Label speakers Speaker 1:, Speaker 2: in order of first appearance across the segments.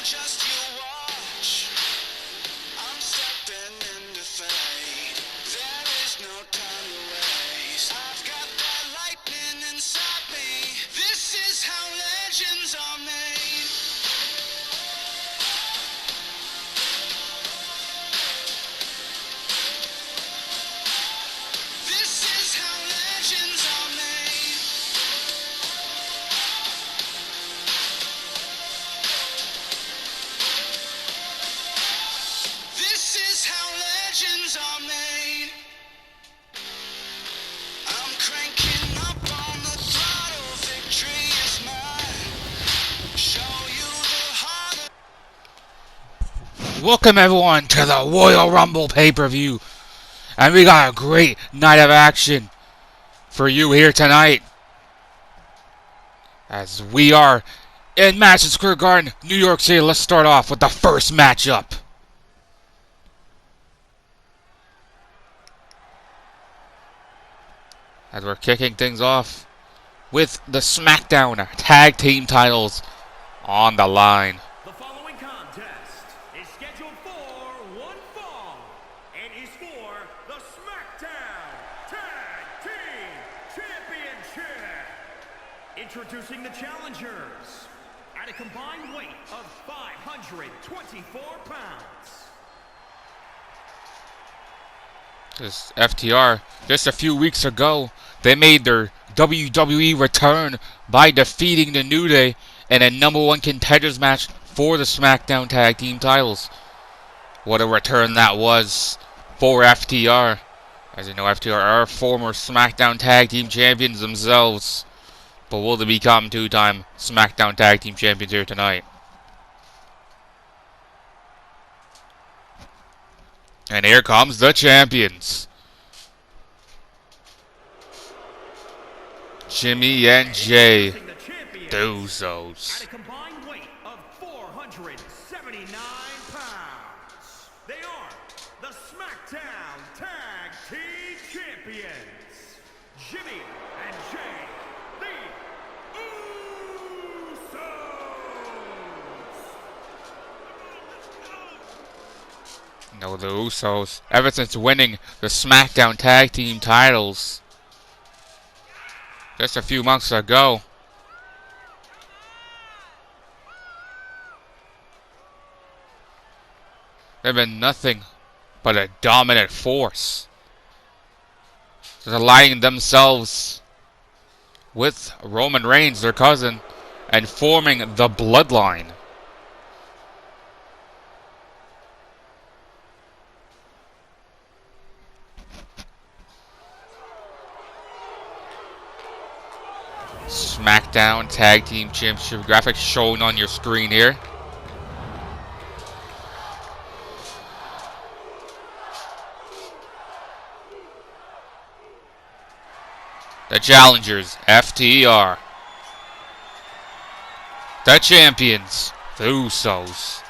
Speaker 1: Just you watch. I'm stepping into fate. There is no time to waste. I've got that lightning inside me. This is how legends are made. This is how legends are made. This is how legends are made. I'm cranking up on the throttle. Victory is mine. Show you the heart of
Speaker 2: Welcome everyone to the Royal Rumble pay-per-view. And we got a great night of action for you here tonight. As we are in Madison Square Garden, New York City. Let's start off with the first matchup. As we're kicking things off with the Smackdown Tag Team titles on the line.
Speaker 3: The following contest is scheduled for one fall and is for the Smackdown Tag Team Championship. Introducing the challengers at a combined weight of 524 pounds.
Speaker 2: This FTR, just a few weeks ago, they made their WWE return by defeating the New Day in a #1 contenders match for the SmackDown Tag Team titles. What a return that was for FTR. As you know, FTR are former SmackDown Tag Team Champions themselves. But will they become two-time SmackDown Tag Team Champions here tonight? And here comes the champions. Jimmy and Jay, the Usos.
Speaker 3: At a combined weight of 479 pounds. They are the Smackdown Tag Team Champions. Jimmy and Jay, the Usos.
Speaker 2: No, the Usos, ever since winning the SmackDown Tag Team titles just a few months ago, they've been nothing but a dominant force, just aligning themselves with Roman Reigns, their cousin, and forming the Bloodline. Smackdown Tag Team Championship graphics shown on your screen here. The challengers, FTR. The champions, the Usos.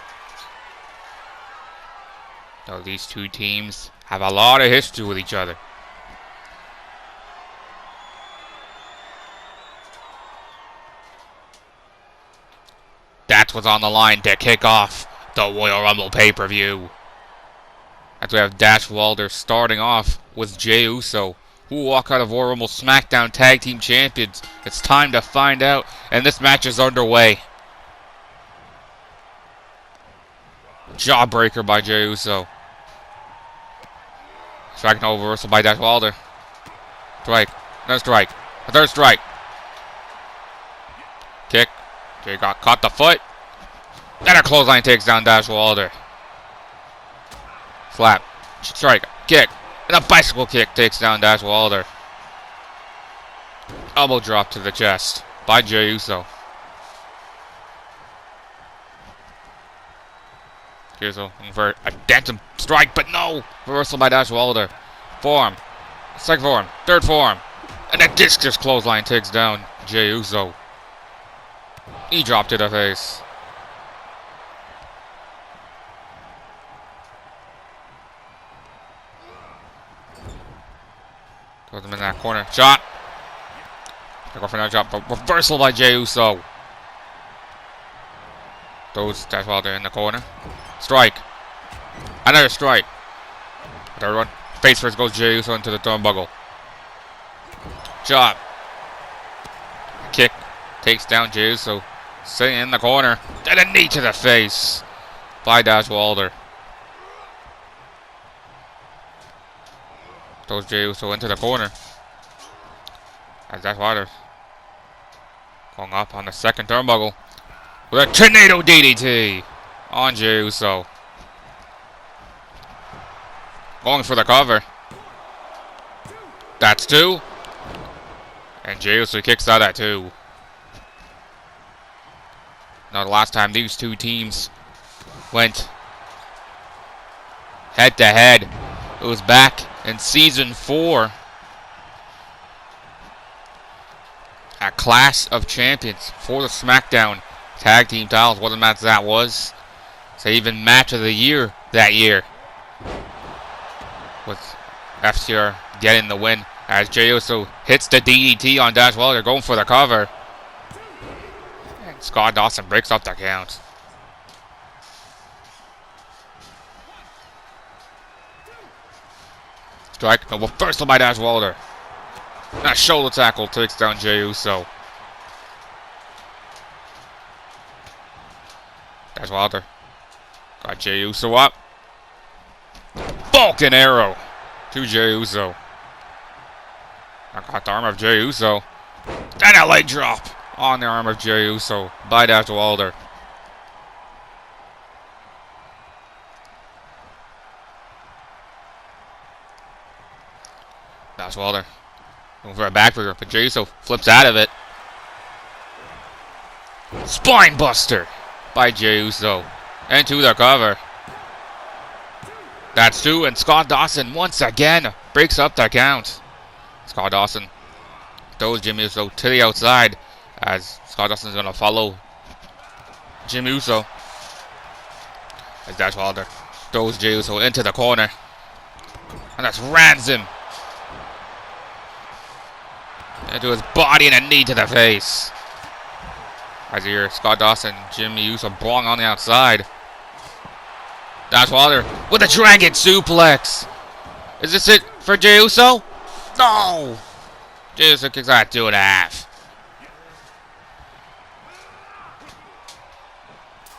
Speaker 2: Now these two teams have a lot of history with each other. That's what's on the line to kick off the Royal Rumble pay-per-view. As we have Dash Wilder starting off with Jey Uso, who will walk out of Royal Rumble SmackDown Tag Team Champions. It's time to find out, and this match is underway. Jawbreaker by Jey Uso. Striking over reversal by Dash Wilder. Strike. Another strike. A third strike. Kick. Jay got caught the foot. Then a clothesline takes down Dash Wilder. Slap. Strike. Kick. And a bicycle kick takes down Dash Wilder. Elbow drop to the chest by Jey Uso. Uso looking for a dancing strike, but no! Reversal by Dash Wilder. Forearm. Second forearm. Third forearm. And a discus clothesline takes down Jey Uso. Knee drop to the face. Throws him in that corner. Shot. Go for another shot. Reversal by Jey Uso. Throws Dash Wilder in the corner. Strike. Another strike. Third one. Face first goes Jey Uso into the turnbuckle. Chop. Kick. Takes down Jey Uso. Sitting in the corner. And a knee to the face by Dash Wilder. Throws Jey Uso into the corner. As Dash Wilder going up on the second turnbuckle with a tornado DDT on Jey Uso. Going for the cover. That's 2. And Jey Uso kicks out at 2. Now the last time these two teams went head to head, it was back in season 4 at Clash of Champions for the Smackdown Tag Team titles. What a match that was. It's even match of the year that year, with FTR getting the win as Jey Uso hits the DDT on Dash Wilder, going for the cover. And Scott Dawson breaks up the count. Strike. No, reversal by Dash Wilder. That shoulder tackle takes down Jey Uso. Dash Wilder got Jey Uso up. Falcon arrow to Jey Uso. I got the arm of Jey Uso. And a leg drop on the arm of Jey Uso by Dash Wilder. Dash Wilder going for a backbreaker, but Jey Uso flips out of it. Spine buster by Jey Uso into the cover. That's 2, and Scott Dawson once again breaks up the count. Scott Dawson throws Jimmy Uso to the outside as Scott Dawson is going to follow Jimmy Uso. As Dash Wilder throws Jey Uso into the corner. And that's rams him into his body and a knee to the face. As you hear Scott Dawson and Jimmy Uso brawling on the outside. Dash Wilder with a dragon suplex. Is this it for Jey Uso? No! Jey Uso kicks out at 2.5.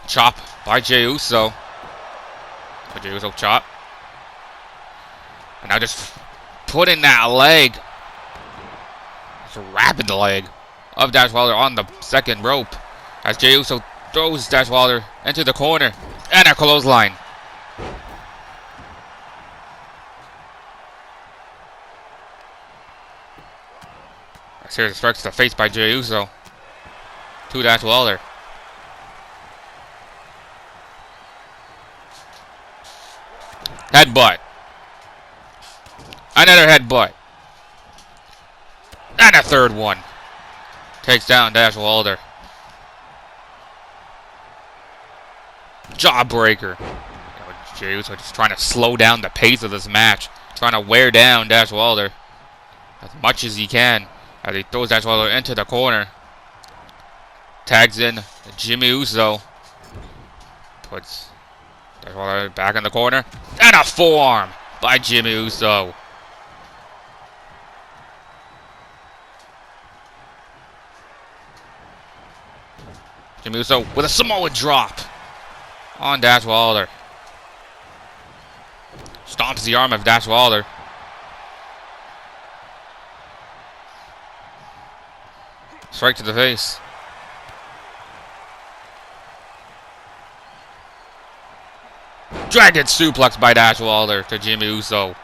Speaker 2: Chop by Jey Uso. But Jey Uso chop. And now just putting that leg, just wrapping the leg of Dash Wilder on the second rope. As Jey Uso throws Dash Wilder into the corner. And a clothesline. Serious strikes to the face by Jey Uso to Dash Wilder. Headbutt. Another headbutt. And a third one. Takes down Dash Wilder. Jawbreaker. Jey Uso just trying to slow down the pace of this match. Trying to wear down Dash Wilder as much as he can. As he throws Dash Wilder into the corner. Tags in Jimmy Uso. Puts Dash Wilder back in the corner. And a forearm by Jimmy Uso. Jimmy Uso with a Samoan drop on Dash Wilder. Stomps the arm of Dash Wilder. Strike to the face. Dragon suplex by Dash Wilder to Jimmy Uso.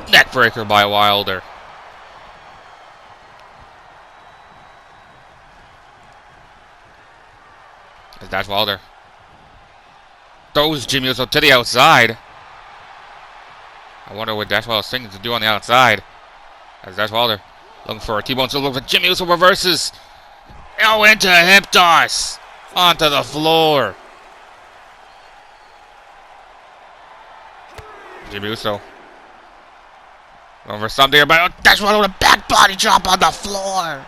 Speaker 2: Neckbreaker by Wilder. As Dash Wilder throws Jimmy Uso to the outside. I wonder what Dash Wilder's thinking to do on the outside. As Dash Wilder looking for a T-bone still looking for Jimmy Uso reverses. Oh, into a hip toss onto the floor. Jimmy Uso Over something about that's one with a back body drop on the floor.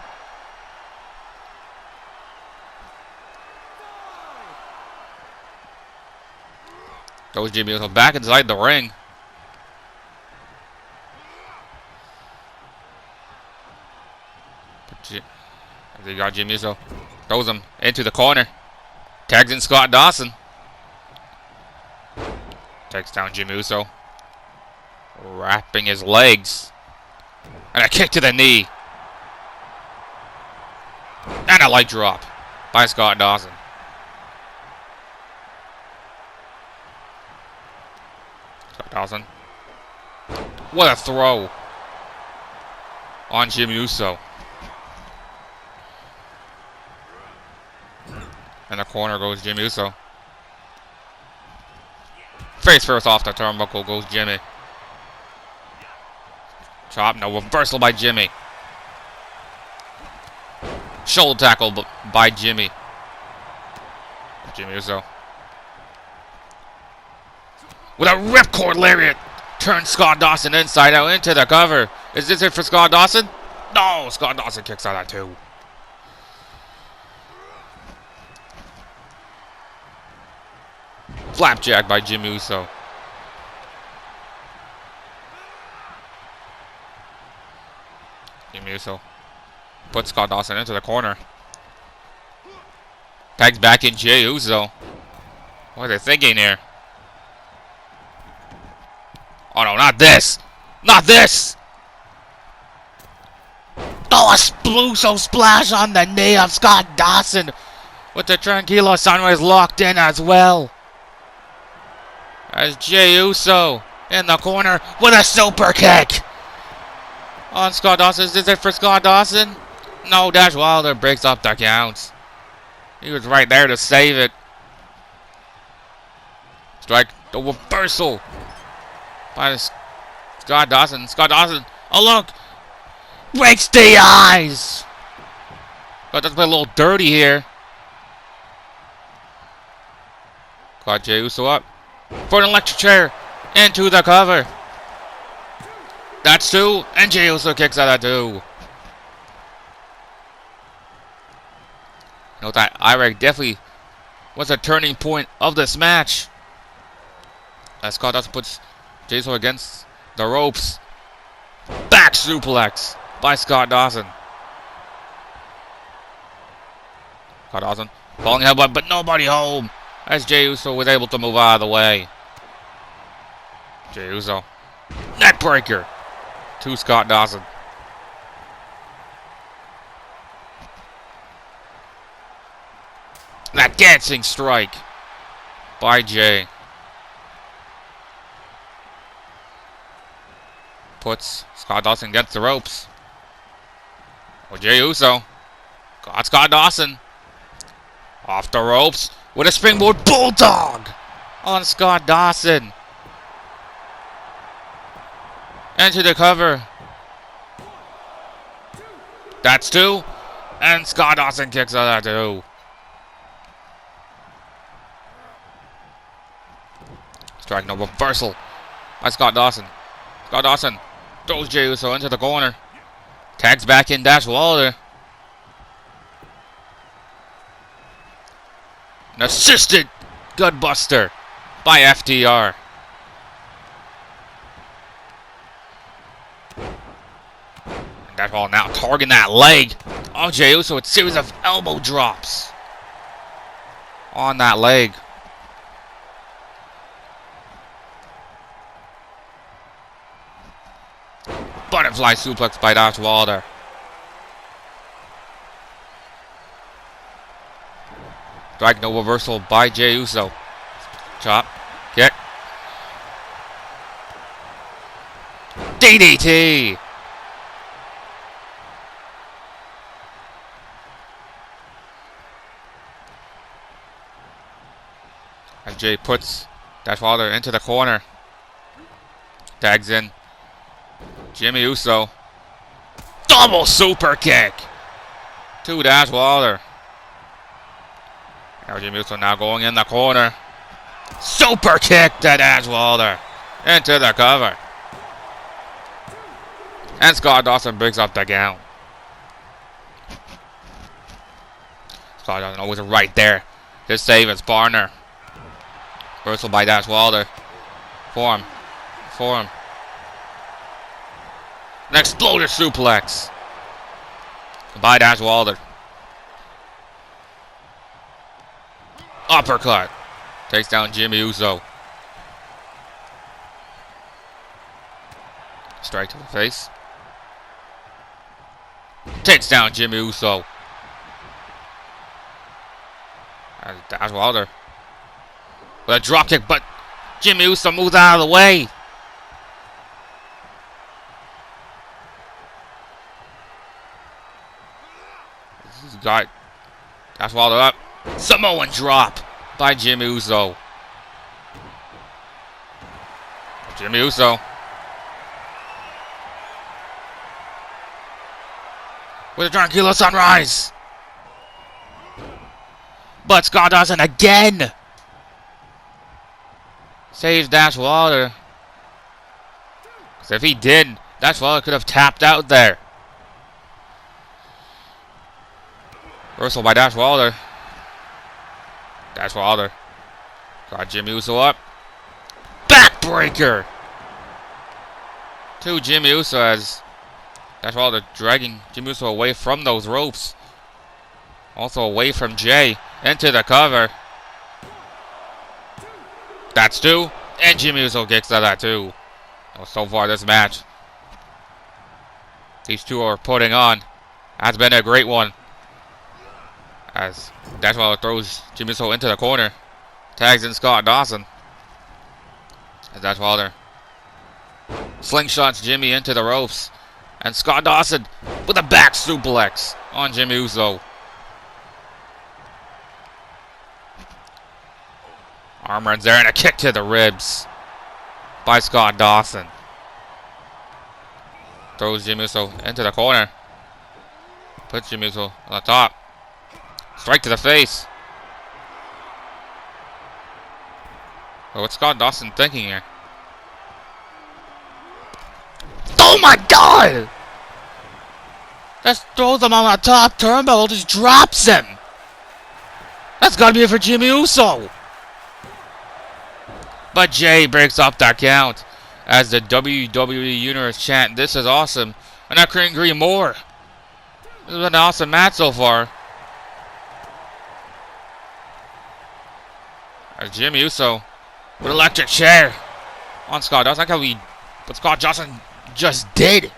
Speaker 2: Goes Jimmy Uso back inside the ring. They got Jimmy Uso. Throws him into the corner. Tags in Scott Dawson. Takes down Jimmy Uso. Wrapping his legs. And a kick to the knee. And a leg drop by Scott Dawson. Scott Dawson. What a throw on Jimmy Uso. In the corner goes Jimmy Uso. Face first off the turnbuckle goes Jimmy. Chop, no reversal by Jimmy. Shoulder tackle by Jimmy. Jimmy Uso. With a ripcord lariat. Turns Scott Dawson inside out into the cover. Is this it for Scott Dawson? No, Scott Dawson kicks out at 2. Flapjack by Jimmy Uso. Jimmy Uso puts Scott Dawson into the corner. Tags back in Jey Uso. What are they thinking here? Oh no, not this! Not this! Oh, a Uso splash on the knee of Scott Dawson. With the Tranquilo Sunrise locked in as well. As Jey Uso in the corner with a super kick on Scott Dawson. Is this it for Scott Dawson? No, Dash Wilder breaks up the count. He was right there to save it. Strike the reversal by Scott Dawson. Scott Dawson, oh look, breaks the eyes. But that's a little dirty here. Got Jey Uso up for an electric chair into the cover. That's 2, and Jey Uso kicks out at 2. Note that IREC definitely was a turning point of this match. As Scott Dawson puts Jey Uso against the ropes. Back suplex by Scott Dawson. Scott Dawson falling headbutt, but nobody home. As Jey Uso was able to move out of the way. Jey Uso. Neckbreaker to Scott Dawson. That dancing strike by Jey. Puts Scott Dawson against the ropes. Oh, Jey Uso. Got Scott Dawson. Off the ropes. With a springboard bulldog on Scott Dawson. Into the cover. That's 2. And Scott Dawson kicks out at 2. Strike no reversal by Scott Dawson. Scott Dawson throws Jey Uso into the corner. Tags back in Dash Wilder. An assisted gutbuster by FTR. And that ball now targeting that leg of Jey Uso with a series of elbow drops on that leg. Butterfly suplex by Dash Wilder. Strike no reversal by Jey Uso. Chop. Kick. DDT. As Jey puts Dash Wilder into the corner. Tags in Jimmy Uso. Double super kick to Dash Wilder. Now Jimmy Uso now going in the corner. Super kick to Dash Wilder into the cover. And Scott Dawson breaks up the count. Scott Dawson always right there. Just save his partner. Reversal by Dash Wilder. Form. An exploder suplex by Dash Wilder. Uppercut. Takes down Jimmy Uso. Strike to the face. Takes down Jimmy Uso. And Dash Wilder with a dropkick, but Jimmy Uso moves out of the way. He's got Dash Wilder up. Samoan drop by Jimmy Uso. Jimmy Uso with a Tranquilo Sunrise. But Scott Dawson again saves Dash Wilder. Because if he did, Dash Wilder could have tapped out there. Reversal by Dash Wilder. Dash Wilder got Jimmy Uso up. Backbreaker to Jimmy Uso as Dash Wilder dragging Jimmy Uso away from those ropes. Also away from Jay into the cover. That's two. And Jimmy Uso kicks out of that too. So far this match, these two are putting on has been a great one. As Dash Wilder throws Jimmy Uso into the corner. Tags in Scott Dawson. As Dash Wilder slingshots Jimmy into the ropes. And Scott Dawson with a back suplex on Jimmy Uso. Arm runs there and a kick to the ribs by Scott Dawson. Throws Jimmy Uso into the corner. Puts Jimmy Uso on the top. Strike to the face. Well, what's Scott Dawson thinking here? Oh my God! Just throws him on the top turnbuckle, just drops him. That's gotta be it for Jimmy Uso. But Jay breaks up that count as the WWE Universe chant, "This is awesome," and I couldn't agree more. This has been an awesome match so far. As Jimmy Uso with electric chair on Scott Dawson. Like what Scott Dawson just did.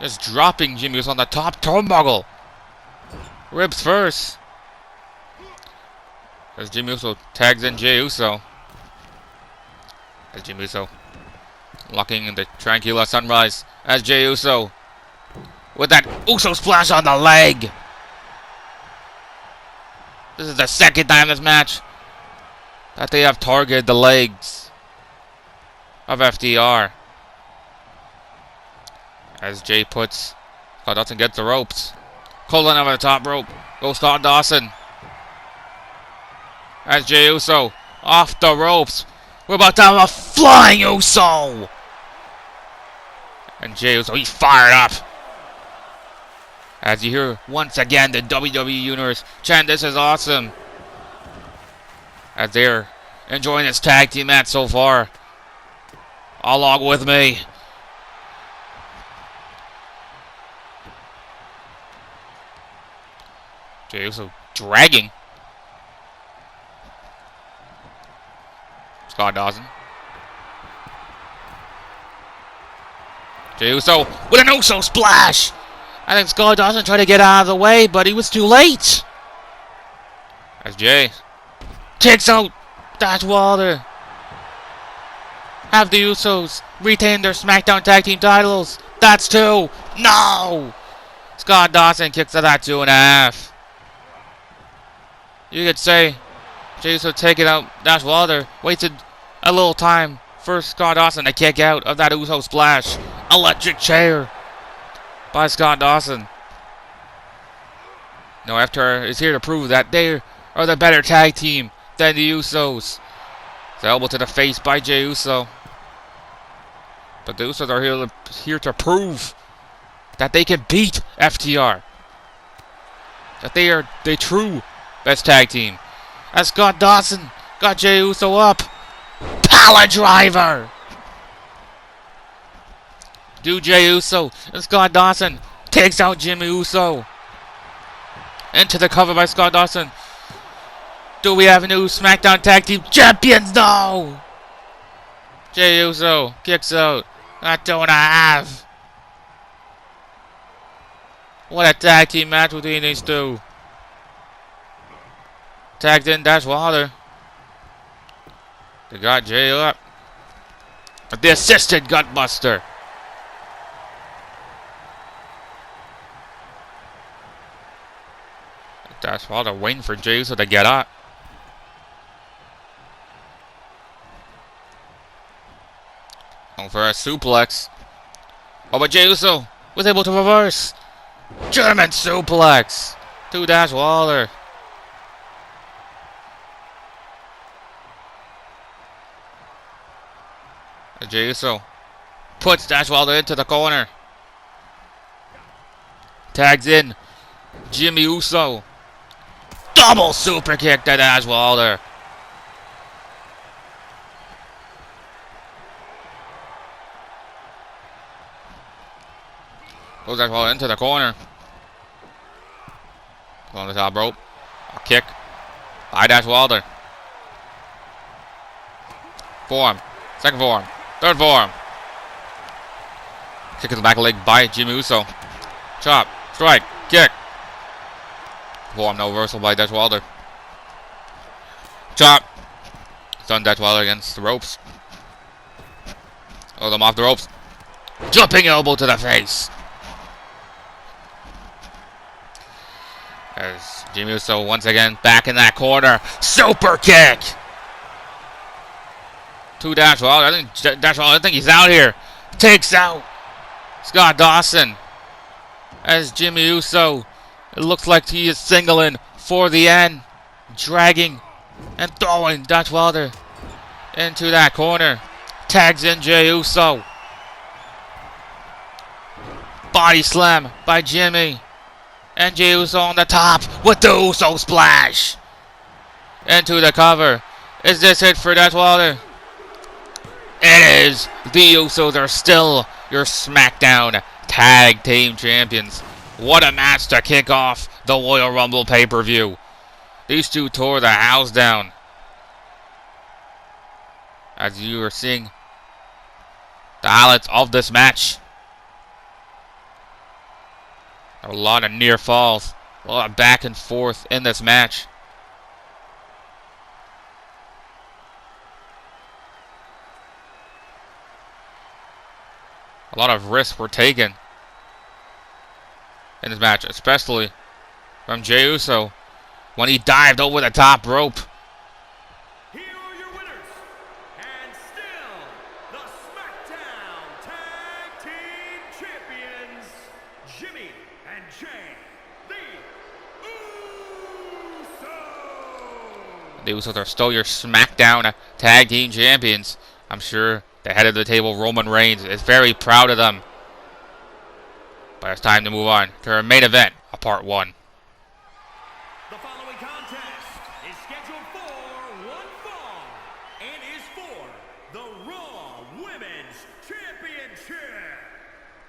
Speaker 2: Just dropping Jimmy Uso on the top turnbuckle. Ribs first. As Jimmy Uso tags in Jey Uso. As Jimmy Uso locking in the Tranquilo Sunrise. As Jey Uso with that Uso splash on the leg. This is the second time this match that they have targeted the legs of FTR. As Jay puts Scott Dawson gets the ropes. Colon over the top rope. Goes Scott Dawson. As Jey Uso off the ropes. We're about to have a flying Uso. And Jey Uso, he's fired up. As you hear once again the WWE Universe chant, "This is awesome." As they're enjoying this tag team match so far. Along with me. Jey Uso dragging Scott Dawson. Jey Uso with an Uso splash. I think Scott Dawson tried to get out of the way, but he was too late. As Jay takes out Dash Wilder. Have the Usos retain their Smackdown Tag Team titles. That's two. No! Scott Dawson kicks at that 2.5. You could say Jey Uso taking out Dash Wilder. Wasted a little time for Scott Dawson to kick out of that Uso splash. Electric chair by Scott Dawson. No, FTR is here to prove that they are the better tag team than the Usos. The elbow to the face by Jey Uso. But the Usos are here to prove that they can beat FTR. That they are the true best tag team. As Scott Dawson got Jey Uso up. Power driver! Do Jey Uso and Scott Dawson takes out Jimmy Uso. Into the cover by Scott Dawson. Do we have a new Smackdown Tag Team Champions? No! Jey Uso kicks out. Not 2.5. What a tag team match between these two. Tagged in Dash Wilder. They got Jey up. The assisted Gutbuster. Dash Wilder waiting for Jey Uso to get up. Going for a suplex. Oh, but Jey Uso was able to reverse. German suplex to Dash Wilder. Jey Uso puts Dash Wilder into the corner. Tags in Jimmy Uso. Double super kick to Dash Wilder. Goes Dash Wilder into the corner. On the top rope. A kick by Dash Wilder. Forearm. Second forearm. Third forearm. Kick in the back leg by Jimmy Uso. Chop. Strike. Kick. Forearm. No reversal by Dash Wilder. Chop. Stun Dash Wilder against the ropes. Oh, them off the ropes. Jumping elbow to the face. As Jimmy Uso once again back in that corner. Super kick. To Dash Wilder. I think he's out here. Takes out Scott Dawson. As Jimmy Uso, it looks like he is singling for the end. Dragging and throwing Dash Wilder into that corner. Tags in Jey Uso. Body slam by Jimmy. And Jey Uso on the top with the Uso splash. Into the cover. Is this it for Dash Wilder? It is. The Usos are still your SmackDown Tag Team Champions. What a match to kick off the Royal Rumble pay-per-view. These two tore the house down. As you are seeing the highlights of this match. A lot of near falls. A lot of back and forth in this match. A lot of risks were taken in this match, especially from Jey Uso when he dived over the top rope.
Speaker 3: Here are your winners, and still the SmackDown Tag Team Champions, Jimmy and Jey, the Usos.
Speaker 2: The Usos are still your SmackDown Tag Team Champions. I'm sure the head of the table, Roman Reigns, is very proud of them. But it's time to move on to our main event of Part 1.
Speaker 3: The following contest is scheduled for one fall and is for the Raw Women's Championship.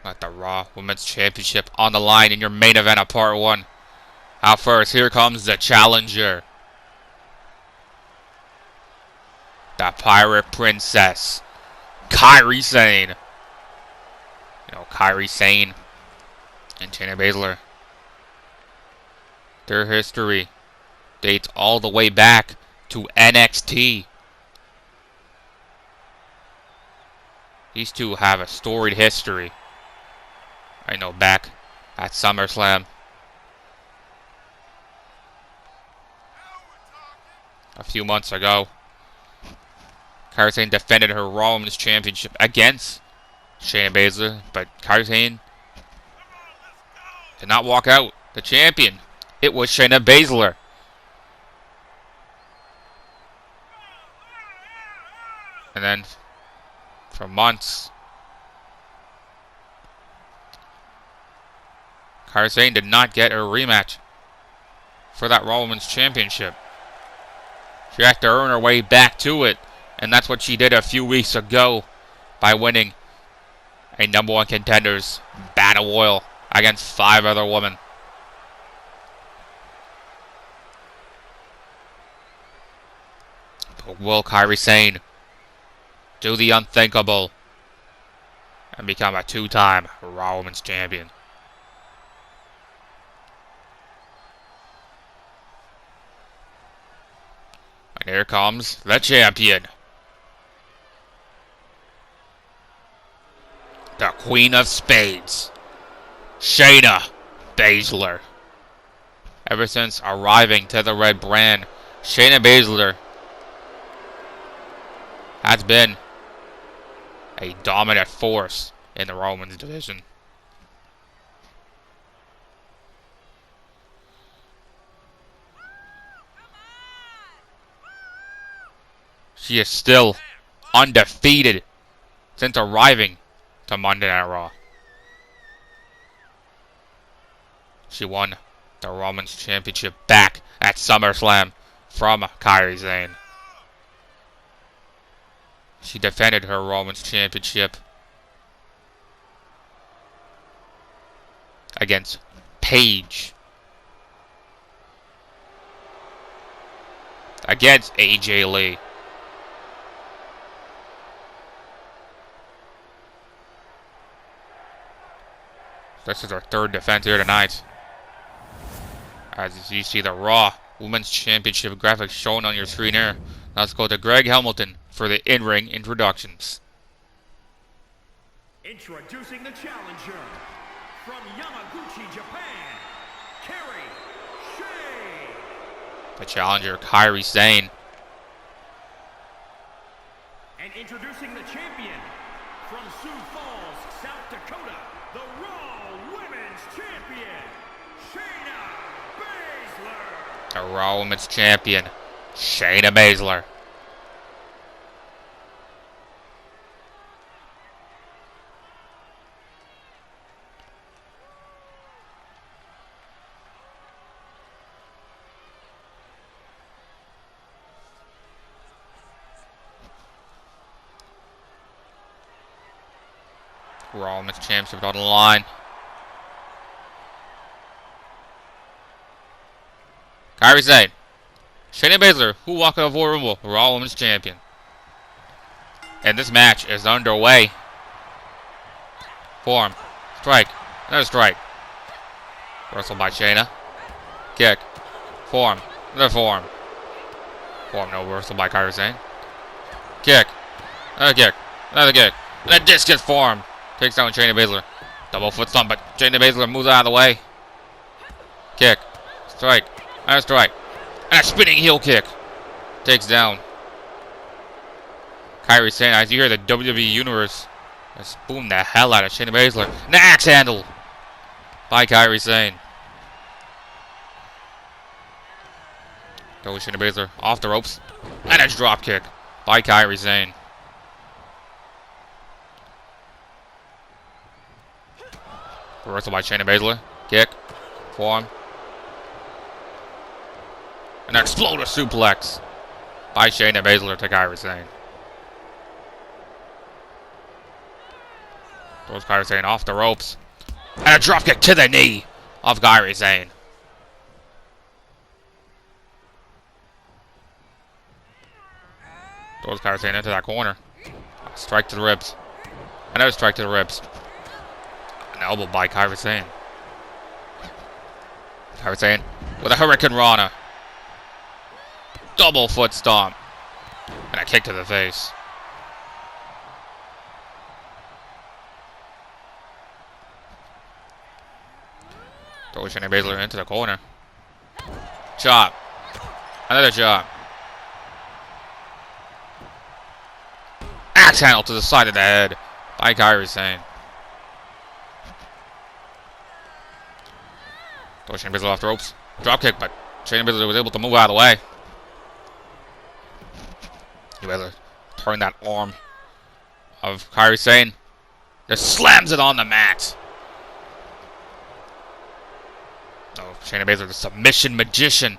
Speaker 2: Got the Raw Women's Championship on the line in your main event of Part 1. Out first, here comes the challenger. The Pirate Princess, Kairi Sane. You know, Kairi Sane and Shayna Baszler. Their history dates all the way back to NXT. These two have a storied history. I know, back at SummerSlam. A few months ago, Kairi Sane defended her Raw Women's Championship against Shayna Baszler, but Kairi Sane did not walk out the champion. It was Shayna Baszler. And then, for months, Kairi Sane did not get a rematch for that Raw Women's Championship. She had to earn her way back to it, and that's what she did a few weeks ago by winning a number 1 contenders battle royal against 5 other women. But will Kairi Sane do the unthinkable and become a 2-time Raw Women's Champion? And here comes the champion. The Queen of Spades, Shayna Baszler. Ever since arriving to the Red Brand, Shayna Baszler has been a dominant force in the Raw Women's division. She is still undefeated since arriving to Monday Night Raw. She won the Raw Women's Championship back at SummerSlam from Kairi Sane. She defended her Raw Women's Championship against Paige, against AJ Lee, this is her 3rd defense here tonight. As you see the Raw Women's Championship graphics shown on your screen here. Let's go to Greg Hamilton for the in-ring introductions.
Speaker 3: Introducing the challenger from Yamaguchi, Japan, Kairi Sane.
Speaker 2: The challenger, Kairi Sane.
Speaker 3: And introducing the champion from Sioux Falls, South Dakota, the Raw Women's Champion, Shayna Baszler.
Speaker 2: The Raw Women's Champion, Shayna Baszler. Raw Women's Championship on the line. Kairi Sane. Shayna Baszler, who walked out of Royal Rumble, Raw Women's Champion. And this match is underway. Form. Strike. Another strike. Reversal by Shayna. Kick. Form. Another form. Form, no reversal by Kairi Sane. Kick. Another kick. Another kick. And a discus form. Takes down Shayna Baszler. Double foot stomp, but Shayna Baszler moves out of the way. Kick. Strike. And a strike. And a spinning heel kick. Takes down Kairi Sane. As you hear the WWE Universe just boom the hell out of Shayna Baszler. An axe handle by Kairi Sane. Goes Shayna Baszler off the ropes. And a drop kick by Kairi Sane. Reversal by Shayna Baszler. Kick. Form. An exploder suplex by Shayna Baszler to Kairi Sane. Throws Kairi Sane off the ropes. And a dropkick to the knee of Kairi Sane. Throws Kairi Sane into that corner. Strike to the ribs. Another strike to the ribs. An elbow by Kairi Sane. Kairi Sane with a Hurricane Rana. Double foot stomp. And a kick to the face. Throws Shayna Baszler into the corner. Chop. Another chop. Axe handle to the side of the head by Kairi Sane. Throws Shayna Baszler off the ropes. Drop kick, but Shayna Baszler was able to move out of the way. Baszler turn that arm of Kairi Sane. Just slams it on the mat. Oh, Shayna Baszler, the submission magician.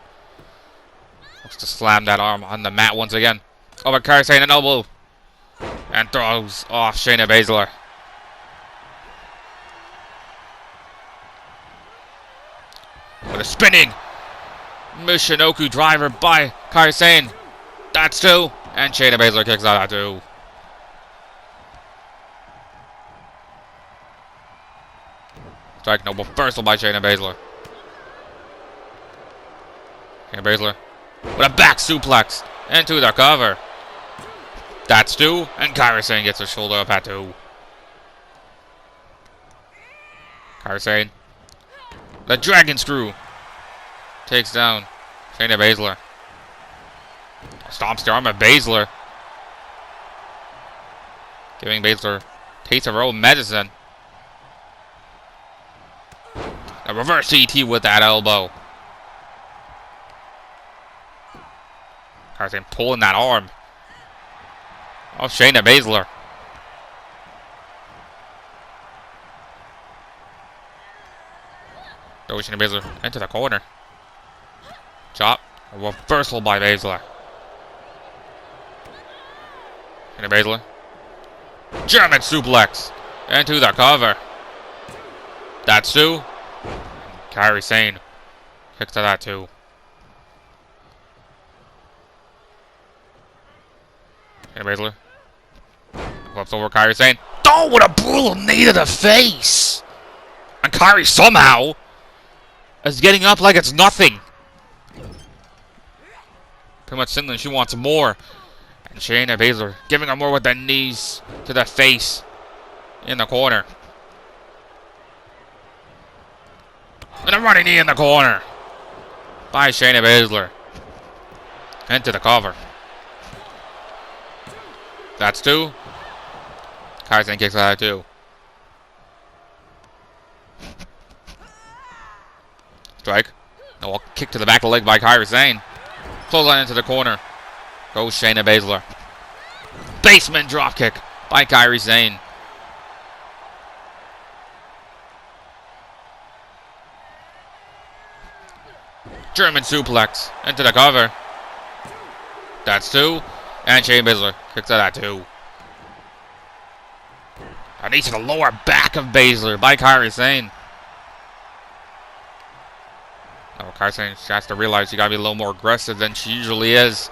Speaker 2: Looks to slam that arm on the mat once again. Oh, but Kairi Sane an elbow. And throws off Shayna Baszler. With a spinning Michinoku driver by Kairi Sane. That's 2. And Shayna Baszler kicks out at 2. Strike, no reversal by Shayna Baszler. Shayna Baszler with a back suplex into the cover. That's 2. And Kairi Sane gets her shoulder up at 2. Kairi Sane. The dragon screw takes down Shayna Baszler. Stomps the arm of Baszler. Giving Baszler taste of her own medicine. A reverse DT with that elbow. Kairi Sane pulling that arm of Shayna Baszler. Throws Shayna Baszler into the corner. Chop. A reversal by Baszler. Shayna Baszler. German suplex into the cover. That's 2. Kairi Sane kicks to that 2. Shayna Baszler flips over Kairi Sane. Oh, what a brutal knee to the face! And Kairi somehow is getting up like it's nothing. Pretty much signaling she wants more. And Shayna Baszler giving her more with the knees to the face in the corner. And a running knee in the corner by Shayna Baszler. Into the cover. That's 2. Kairi Sane kicks out at 2. Strike. No, kick to the back of the leg by Kairi Sane. Clothesline into the corner. Goes Shayna Baszler. Basement dropkick by Kairi Sane. German suplex into the cover. That's 2. And Shayna Baszler kicks out at 2. A knee to the lower back of Baszler by Kairi Sane. Oh, Kairi Sane has to realize she gotta be a little more aggressive than she usually is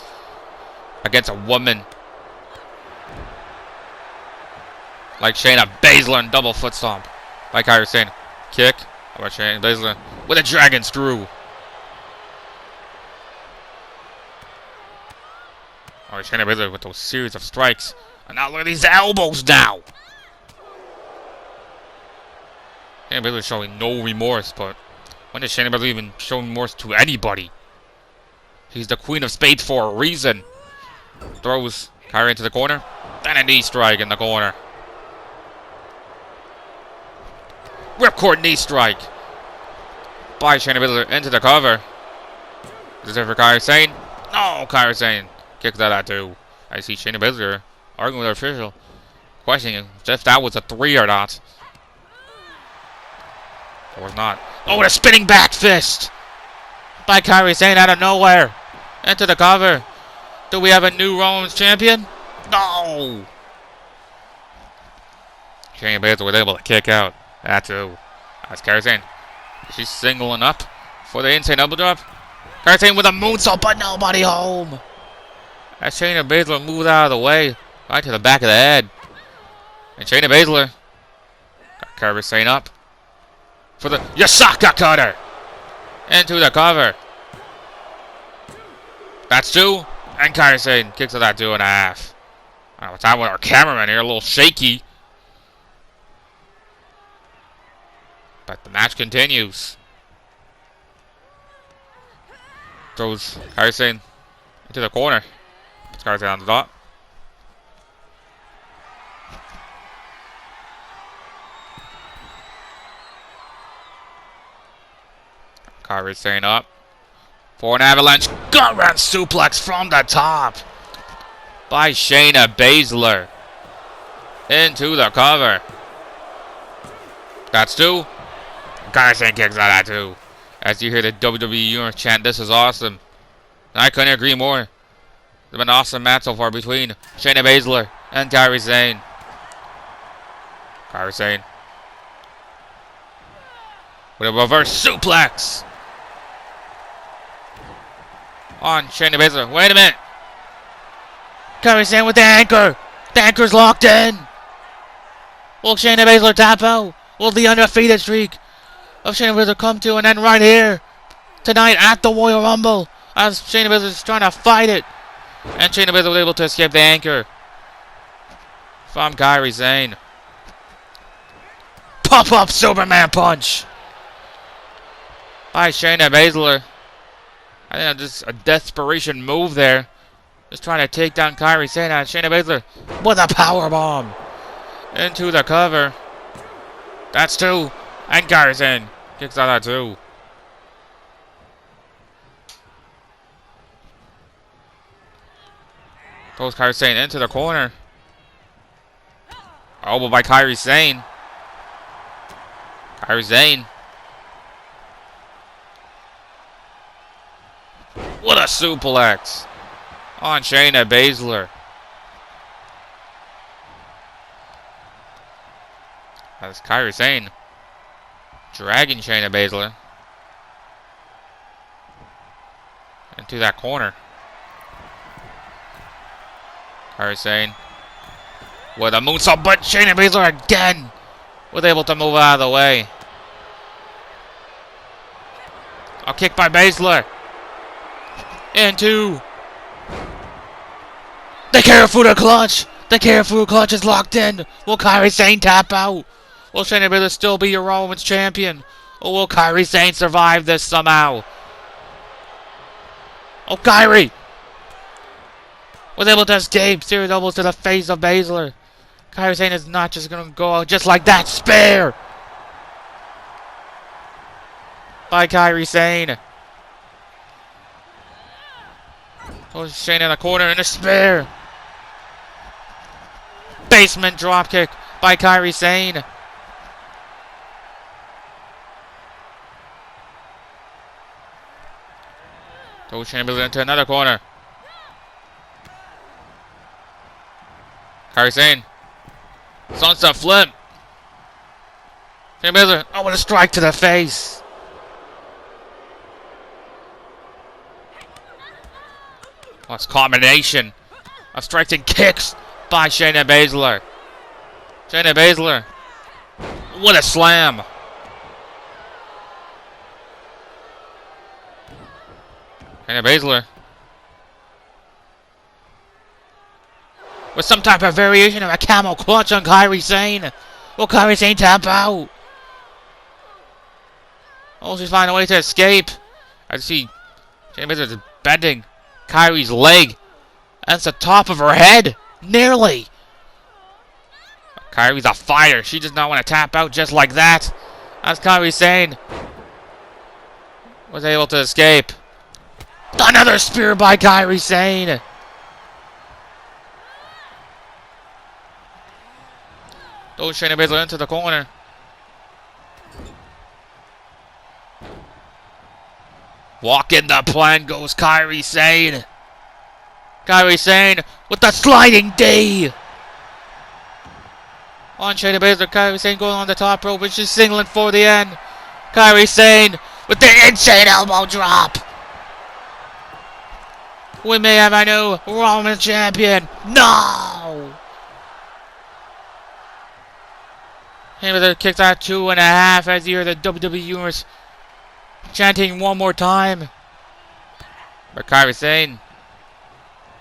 Speaker 2: against a woman like Shayna Baszler, and double foot stomp by Kairi Sane. Kick by Shayna Baszler with a dragon screw. Oh, Shayna Baszler with those series of strikes. And now look at these elbows now. Shayna Baszler showing no remorse, but when did Shayna Baszler even show remorse to anybody? She's the Queen of Spades for a reason. Throws Kairi into the corner. And a knee strike in the corner. Ripcord knee strike by Shayna Baszler into the cover. Is it for Kairi Sane? No, Kairi Sane kicks out at 2. I see Shayna Baszler arguing with her official, questioning if that was a 3 or not. It was not. Oh, and a spinning back fist by Kairi Sane out of nowhere into the cover. Do we have a new Raw Women's Champion? No! Shayna Baszler was able to kick out at 2. That's Kairi Sane. She's singling up for the insane elbow drop. Kairi Sane with a moonsault, but nobody home. As Shayna Baszler moved out of the way, right to the back of the head. And Shayna Baszler got Kairi Sane up for the Yasaka cutter into the cover. That's 2. And Kairi Sane kicks it at 2.5. I don't know what's happening with our cameraman here, a little shaky. But the match continues. Throws Kairi Sane into the corner. Puts Kairi Sane on the dot. Kairi Sane up for an avalanche gut-wrench suplex from the top by Shayna Baszler into the cover. That's 2. Kairi Sane kicks out at 2. As you hear the WWE Universe chant, this is awesome. And I couldn't agree more. It's been an awesome match so far between Shayna Baszler and Kairi Sane. Kairi Sane with a reverse suplex on Shayna Baszler. Wait a minute. Kairi Sane with the anchor. The anchor's locked in. Will Shayna Baszler tap out? Will the undefeated streak of Shayna Baszler come to an end right here tonight at the Royal Rumble? As Shayna Baszler is trying to fight it. And Shayna Baszler was able to escape the anchor from Kairi Sane. Pop-up Superman punch by Shayna Baszler. I think that's just a desperation move there. Just trying to take down Kairi Sane. And Shayna Baszler with a powerbomb into the cover. That's two. And Kairi Sane kicks out at two. Throws Kairi Sane into the corner. Elbow by Kairi Sane. Kairi Sane. What a suplex on Shayna Baszler. That's Kairi Sane dragging Shayna Baszler into that corner. Kairi Sane with a moonsault, but Shayna Baszler again was able to move out of the way. A kick by Baszler into the Karafuda clutch. The Karafuda clutch is locked in. Will Kairi Sane tap out? Will Shayna Baszler still be your Raw Women's Champion? Or will Kairi Sane survive this somehow? Oh, Kairi was able to escape. Serious elbows to the face of Baszler. Kairi Sane is not just going to go out just like that. Spear by Kairi Sane. Oh, Shayna in the corner and a spear. Basement dropkick by Kairi Sane. Throws Shayna Baszler into another corner. Kairi Sane. Sunset flip. Shayna Baszler. Oh, what a strike to the face. That's combination of strikes and kicks by Shayna Baszler. Shayna Baszler. What a slam. Shayna Baszler with some type of variation of a camel clutch on Kairi Sane. Will Kairi Sane tap out? Oh, she's finding a way to escape. I see Shayna Baszler is bending Kairi's leg. That's the top of her head. Nearly. Kairi's a fighter. She does not want to tap out just like that. As Kairi Sane was able to escape. Another spear by Kairi Sane. Throws Shayna Baszler into the corner. Walking the plan goes Kairi Sane. Kairi Sane with the sliding D. On Shayna Baszler, Kairi Sane going on the top rope, and she's singling for the end. Kairi Sane with the insane elbow drop. We may have a new Raw Women's Champion. No! Shayna Baszler kicks out 2.5 as you hear the WWE Universe chanting one more time. But Kairi Sane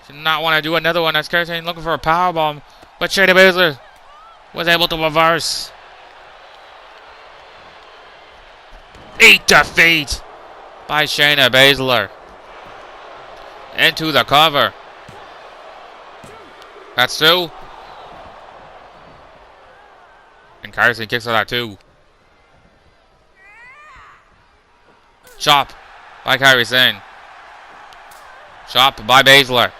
Speaker 2: should not want to do another one. As Kairi Sane looking for a powerbomb, but Shayna Baszler was able to reverse. Eat defeat by Shayna Baszler into the cover. That's two. And Kairi Sane kicks out that two. Chop by Kairi Sane. Chop by Baszler.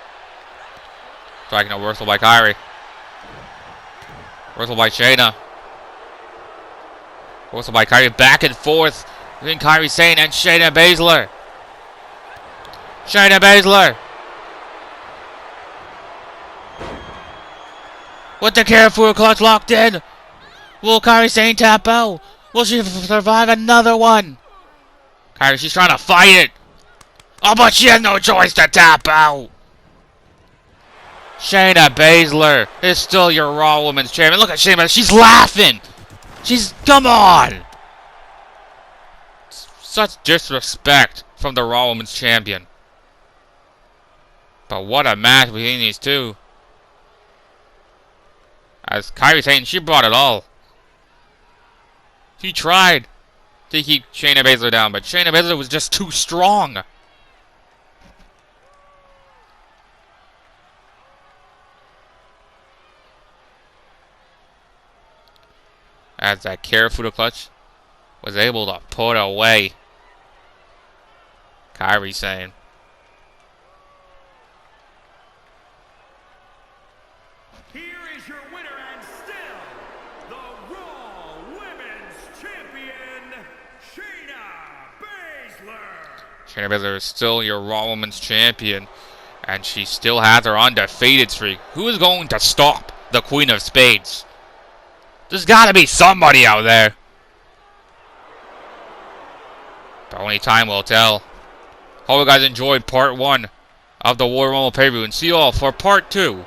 Speaker 2: Striking a reversal by Kairi. Reversal by Shayna. Reversal by Kairi. Back and forth between Kairi Sane and Shayna Baszler. Shayna Baszler with the careful clutch locked in. Will Kairi Sane tap out? Will she survive another one? Kairi, she's trying to fight it. Oh, but she has no choice to tap out. Shayna Baszler is still your Raw Women's Champion. Look at Shayna. She's laughing. Come on. Such disrespect from the Raw Women's Champion. But what a match between these two. As Kairi Sane, she brought it all. She tried to keep Shayna Baszler down, but Shayna Baszler was just too strong. As that Karafuda clutch was able to put away Kairi Sane.
Speaker 3: Here is your winner and still the Raw Women's Champion, Shayna Baszler.
Speaker 2: Shayna Baszler is still your Raw Women's Champion, and she still has her undefeated streak. Who is going to stop the Queen of Spades? There's got to be somebody out there. But only time will tell. Hope you guys enjoyed part 1 of the War Rumble pay-per-view, and see you all for part 2.